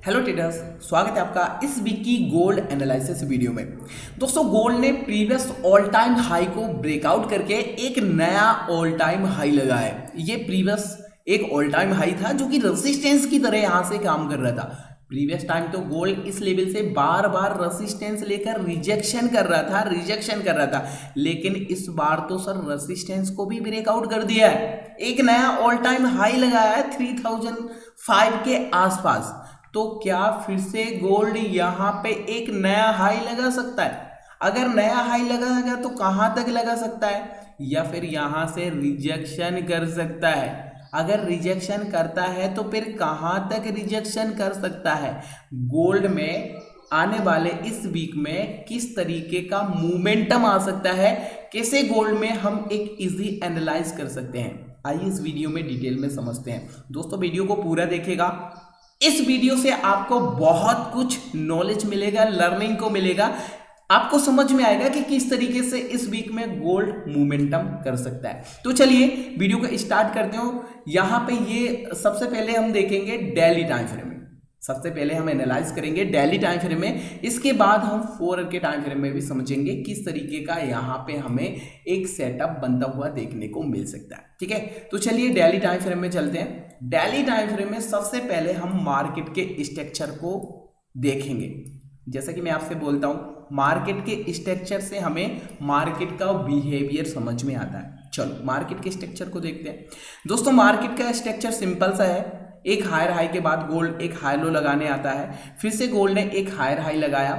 Hello traders, स्वागत है आपका इस वीक की गोल्ड एनालिसिस वीडियो में। दोस्तों, गोल्ड ने प्रीवियस ऑल टाइम हाई को ब्रेकआउट करके एक नया ऑल टाइम हाई लगा है। ये प्रीवियस एक ऑल टाइम हाई था जो कि रेजिस्टेंस की तरह यहां से काम कर रहा था। प्रीवियस टाइम तो गोल्ड इस लेवल से बार बार रेजिस्टेंस लेकर रिजेक्शन कर रहा था, लेकिन इस बार तो सर रेजिस्टेंस को भी ब्रेकआउट कर दिया है। एक नया ऑल टाइम हाई लगाया है 3005 के आसपास। तो क्या फिर से गोल्ड यहां पे एक नया हाई लगा सकता है? अगर नया हाई लगाएगा तो कहां तक लगा सकता है, या फिर यहां से रिजेक्शन कर सकता है? अगर रिजेक्शन करता है तो फिर कहां तक रिजेक्शन कर सकता है? गोल्ड में आने वाले इस वीक में किस तरीके का मोमेंटम आ सकता है, कैसे गोल्ड में हम एक इजी एनालाइज कर सकते हैं, आइए इस वीडियो में डिटेल में समझते हैं। दोस्तों, वीडियो को पूरा देखिएगा। इस वीडियो से आपको बहुत कुछ नॉलेज मिलेगा, लर्निंग को मिलेगा। आपको समझ में आएगा कि किस तरीके से इस वीक में गोल्ड मोमेंटम कर सकता है। तो चलिए वीडियो को स्टार्ट करते हो। यहां पे ये सबसे पहले हम देखेंगे डेली टाइम फ्रेम में। सबसे पहले हम एनालाइज करेंगे डेली टाइम फ्रेम में, इसके बाद हम 4 आवर के टाइम फ्रेम में भी समझेंगे किस तरीके का यहाँ पे हमें एक सेटअप बनता हुआ देखने को मिल सकता है। ठीक है, तो चलिए डेली टाइम फ्रेम में चलते हैं। डेली टाइम फ्रेम में सबसे पहले हम मार्केट के स्ट्रक्चर को देखेंगे। जैसा कि मैं आपसे बोलता हूँ, मार्केट के स्ट्रक्चर से हमें मार्केट का बिहेवियर समझ में आता है। चलो मार्केट के स्ट्रक्चर को देखते हैं। दोस्तों, मार्केट का स्ट्रक्चर सिंपल सा है। एक हायर हाई के बाद गोल्ड एक हाई लो लगाने आता है, फिर से गोल्ड ने एक हायर हाई लगाया,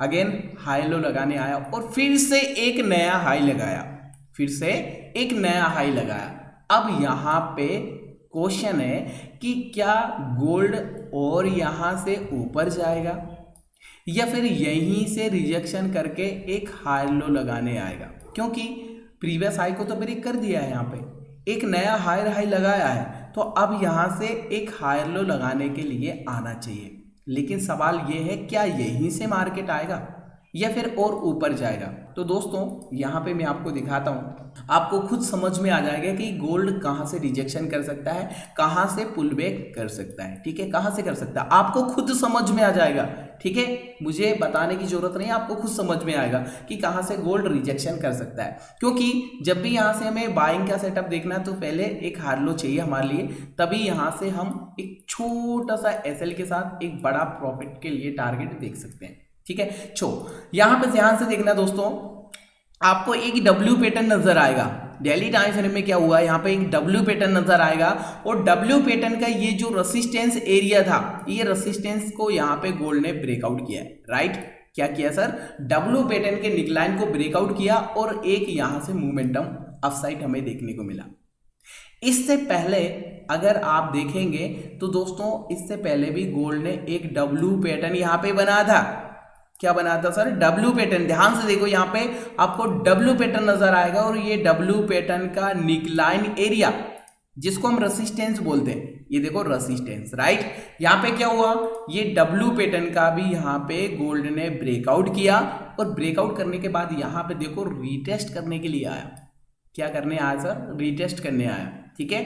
अगेन हाई लो लगाने आया और फिर से एक नया हाई लगाया, फिर से एक नया हाई लगाया। अब यहाँ पे क्वेश्चन है कि क्या गोल्ड और यहाँ से ऊपर जाएगा या फिर यहीं से रिजेक्शन करके एक हाई लो लगाने आएगा, क्योंकि प्रीवियस हाई को तो ब्रेक कर दिया है। यहाँ पे एक नया हायर हाई लगाया है, तो अब यहां से एक हायर लो लगाने के लिए आना चाहिए। लेकिन सवाल यह है, क्या यहीं से मार्केट आएगा या फिर और ऊपर जाएगा? तो दोस्तों, यहां पे मैं आपको दिखाता हूं, आपको खुद समझ में आ जाएगा कि गोल्ड कहां से रिजेक्शन कर सकता है, कहां से पुल बैक कर सकता है। ठीक है, कहां से कर सकता है आपको खुद समझ में आ जाएगा। ठीक है, मुझे बताने की जरूरत नहीं, आपको खुद समझ में आएगा कि कहां से गोल्ड रिजेक्शन कर सकता है। क्योंकि जब भी यहां से हमें बाइंग का सेटअप देखना है तो पहले एक हाई लो चाहिए हमारे लिए, तभी यहां से हम एक छोटा सा एसएल के साथ एक बड़ा प्रॉफिट के लिए टारगेट देख सकते हैं। ठीक है, यहां पे ध्यान से देखना दोस्तों, आपको एक डब्ल्यू पैटर्न नजर आएगा। डेली टाइम फ्रेम में क्या हुआ, यहाँ पे एक डब्ल्यू पैटर्न नजर आएगा और डब्ल्यू पैटर्न का ये जो रेजिस्टेंस एरिया था, ये रेजिस्टेंस को यहाँ पे गोल्ड ने ब्रेकआउट किया है। राइट, क्या किया सर? डब्ल्यू पैटर्न के निकलाइन को ब्रेकआउट किया और एक यहां से मोमेंटम अपसाइड हमें देखने को मिला। इससे पहले अगर आप देखेंगे तो दोस्तों, इससे पहले भी गोल्ड ने एक डब्ल्यू पैटर्न यहाँ पे बना था। क्या बना था सर? W pattern. ध्यान से देखो, यहाँ पे आपको डब्ल्यू पैटर्न नजर आएगा और ये डब्ल्यू पैटर्न का निकलाइन एरिया, जिसको हम रेजिस्टेंस बोलते हैं, ये देखो रेजिस्टेंस। राइट, यहाँ पे क्या हुआ, ये डब्ल्यू पैटर्न का भी यहाँ पे गोल्ड ने ब्रेकआउट किया और ब्रेकआउट करने के बाद यहाँ पे देखो रीटेस्ट करने के लिए आया। क्या करने आया सर? रीटेस्ट करने आया। ठीक है,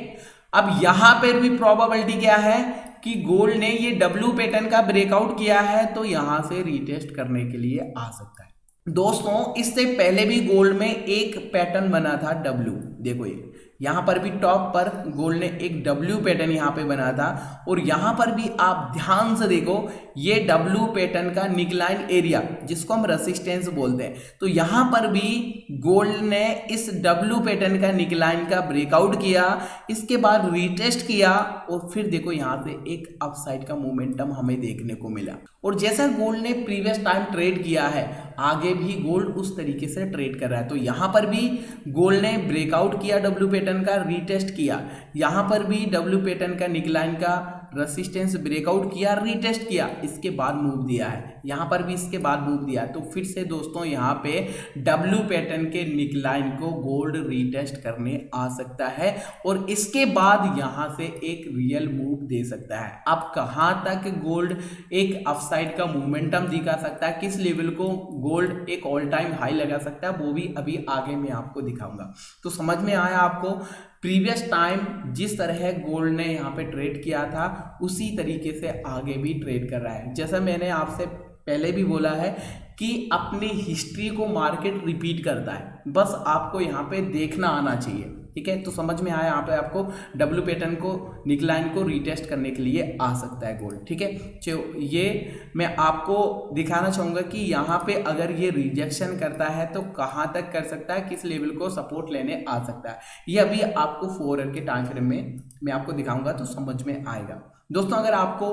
अब यहां पर भी प्रोबेबिलिटी क्या है कि गोल्ड ने ये डब्ल्यू पैटर्न का ब्रेकआउट किया है, तो यहां से रीटेस्ट करने के लिए आ सकता है। दोस्तों, इससे पहले भी गोल्ड में एक पैटर्न बना था डब्ल्यू। देखो, ये यहां पर भी टॉप पर गोल्ड ने एक डब्ल्यू पैटर्न यहां पे बना था और यहां पर भी आप ध्यान से देखो, ये डब्ल्यू पैटर्न का निकलाइन एरिया, जिसको हम रेजिस्टेंस बोलते हैं, तो यहां पर भी गोल्ड ने इस डब्ल्यू पैटर्न का निकलाइन का ब्रेकआउट किया, इसके बाद रीटेस्ट किया और फिर देखो यहां से एक अपसाइड का मोमेंटम हमें देखने को मिला। और जैसा गोल्ड ने प्रीवियस टाइम ट्रेड किया है, आगे भी गोल्ड उस तरीके से ट्रेड कर रहा है। तो यहां पर भी गोल्ड ने ब्रेकआउट किया डब्ल्यू पैटर्न का, रीटेस्ट किया, यहां पर भी डब्ल्यू पैटर्न का निकलाइन का रेजिस्टेंस ब्रेकआउट किया, रीटेस्ट किया, इसके बाद मूव दिया है, यहां पर भी इसके बाद मूव दिया है। तो फिर से दोस्तों, यहां पे डब्ल्यू पैटर्न के निकलाइन को गोल्ड रीटेस्ट करने आ सकता है और इसके बाद यहां से एक रियल मूव दे सकता है। अब कहां तक गोल्ड एक अपसाइड का मोमेंटम दिखा सकता है, किस लेवल को गोल्ड एक ऑल टाइम हाई लगा सकता है, वो भी अभी आगे मैं आपको दिखाऊंगा। तो समझ में आया आपको? प्रीवियस टाइम जिस तरह गोल्ड ने यहाँ पे ट्रेड किया था उसी तरीके से आगे भी ट्रेड कर रहा है। जैसा मैंने आपसे पहले भी बोला है कि अपनी हिस्ट्री को मार्केट रिपीट करता है, बस आपको यहाँ पे देखना आना चाहिए। ठीक है, तो समझ में आया, यहाँ पे आपको डब्ल्यू पैटर्न को, निकलाइन को रीटेस्ट करने के लिए आ सकता है गोल्ड। ठीक है, ये मैं आपको दिखाना चाहूँगा कि यहाँ पे अगर ये रिजेक्शन करता है तो कहाँ तक कर सकता है, किस लेवल को सपोर्ट लेने आ सकता है, ये अभी आपको 4 आवर के टाइम फ्रेम में मैं आपको दिखाऊंगा तो समझ में आएगा। दोस्तों, अगर आपको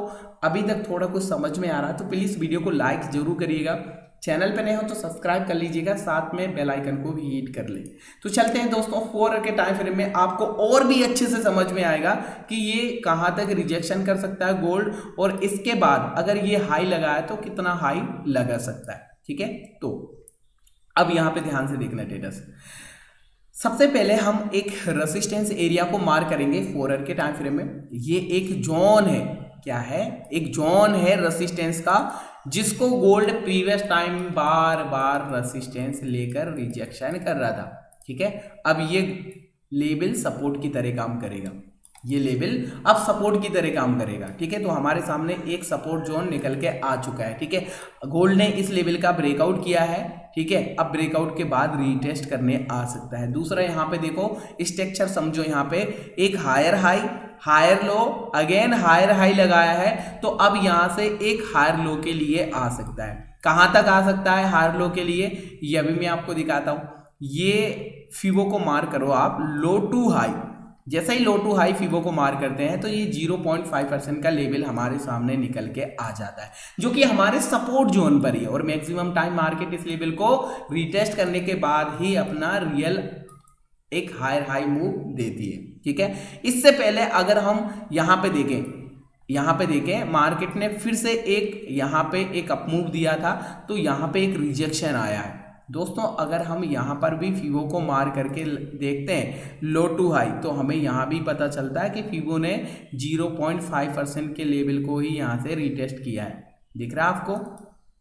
अभी तक थोड़ा कुछ समझ में आ रहा है तो प्लीज़ वीडियो को लाइक जरूर करिएगा, चैनल पे नए हो तो सब्सक्राइब कर लीजिएगा, साथ में बेल आइकन को भी हिट कर ले। तो चलते हैं दोस्तों, 4 आवर के टाइम फ्रेम में आपको और भी अच्छे से समझ में आएगा कि ये कहाँ तक रिजेक्शन कर सकता है गोल्ड, और इसके बाद अगर ये हाई लगाया तो कितना हाई लगा सकता है। ठीक है, तो अब यहाँ पे ध्यान से देखना स्टेटस। सबसे पहले हम एक रेजिस्टेंस एरिया को मार्क करेंगे 4 आवर के टाइम फ्रेम में। ये एक जोन है, क्या है, एक जोन है रेजिस्टेंस का, जिसको गोल्ड प्रीवियस टाइम बार बार रेजिस्टेंस लेकर रिजेक्शन कर रहा था। ठीक है, अब ये लेवल सपोर्ट की तरह काम करेगा, ये लेवल अब सपोर्ट की तरह काम करेगा। ठीक है, तो हमारे सामने एक सपोर्ट जोन निकल के आ चुका है। ठीक है, गोल्ड ने इस लेवल का ब्रेकआउट किया है। ठीक है, अब ब्रेकआउट के बाद रीटेस्ट करने आ सकता है। दूसरा, यहाँ पे देखो स्ट्रक्चर समझो, यहाँ पे एक higher high, higher low, again higher high लगाया है, तो अब यहाँ से एक हायर लो के लिए आ सकता है। कहाँ तक आ सकता है हायर लो के लिए, ये अभी मैं आपको दिखाता हूँ। ये फिबो को मार करो आप, लो टू हाई, जैसे ही लो टू हाई फिबो को मार करते हैं तो ये 0.5% का लेवल हमारे सामने निकल के आ जाता है, जो कि हमारे सपोर्ट जोन पर ही है, और मैक्सिमम टाइम मार्केट इस लेवल को रीटेस्ट करने के बाद ही अपना रियल एक हायर हाई मूव देती है। ठीक है, इससे पहले अगर हम यहाँ पे देखें मार्केट ने फिर से एक यहाँ पे एक अप मूव दिया था, तो यहाँ पे एक रिजेक्शन आया है। दोस्तों, अगर हम यहाँ पर भी फिबो को मार करके देखते हैं लो टू हाई, तो हमें यहाँ भी पता चलता है कि फिबो ने 0.5% के लेवल को ही यहाँ से रीटेस्ट किया है। दिख रहा है आपको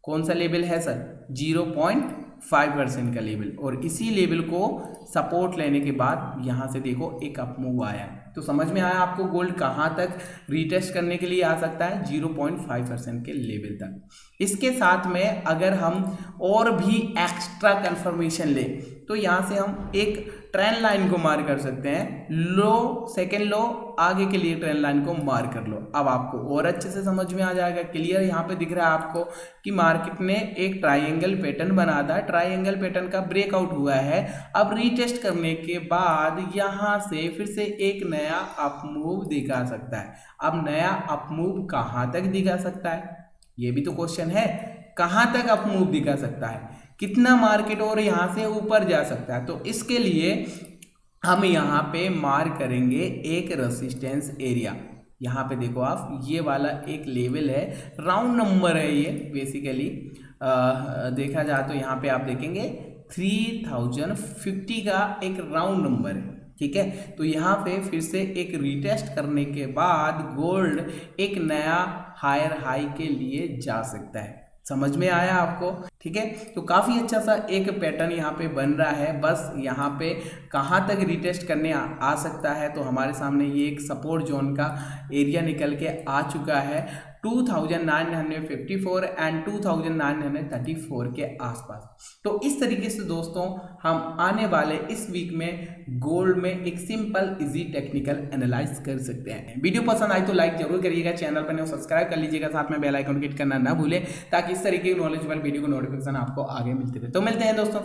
कौन सा लेवल है सर, 0.5% का लेवल, और इसी लेवल को सपोर्ट लेने के बाद यहाँ से देखो एक अप मूव आया है। तो समझ में आया आपको गोल्ड कहाँ तक रीटेस्ट करने के लिए आ सकता है, 0.5% के लेवल तक। इसके साथ में अगर हम और भी एक्स्ट्रा कंफर्मेशन ले तो यहाँ से हम एक ट्रेंड लाइन को मार कर सकते हैं, लो सेकेंड लो, आगे के लिए ट्रेंड लाइन को मार कर लो। अब आपको और अच्छे से समझ में आ जाएगा, क्लियर यहाँ पे दिख रहा है आपको कि मार्केट ने एक ट्राइंगल पैटर्न बना था, ट्राइंगल पैटर्न का ब्रेकआउट हुआ है। अब रीटेस्ट करने के बाद यहाँ से फिर से एक नया अप मूव दिखा सकता है। अब नया अप मूव कहाँ तक दिखा सकता है, ये भी तो क्वेश्चन है, कहाँ तक अप मूव दिखा सकता है, कितना मार्केट और यहाँ से ऊपर जा सकता है। तो इसके लिए हम यहाँ पे मार्क करेंगे एक रेजिस्टेंस एरिया। यहाँ पे देखो आप, ये वाला एक लेवल है, राउंड नंबर है ये बेसिकली, देखा जाए तो यहाँ पे आप देखेंगे 3050 का एक राउंड नंबर है। ठीक है, तो यहाँ पे फिर से एक रीटेस्ट करने के बाद गोल्ड एक नया हायर हाई के लिए जा सकता है। समझ में आया आपको? ठीक है, तो काफ़ी अच्छा सा एक पैटर्न यहाँ पे बन रहा है। बस यहाँ पे कहाँ तक रिटेस्ट करने आ सकता है, तो हमारे सामने ये एक सपोर्ट जोन का एरिया निकल के आ चुका है 2954 एंड 2934 के आसपास। तो इस तरीके से दोस्तों हम आने वाले इस वीक में गोल्ड में एक सिंपल इजी टेक्निकल एनालाइज कर सकते हैं। वीडियो पसंद आई तो लाइक जरूर करिएगा, चैनल पर सब्सक्राइब कर लीजिएगा, साथ में बेल आइकन क्लिक करना ना भूलें, ताकि इस तरीके की नॉलेजेबल वीडियो को नोटिफिकेशन आपको आगे मिलते रहे। तो मिलते हैं दोस्तों।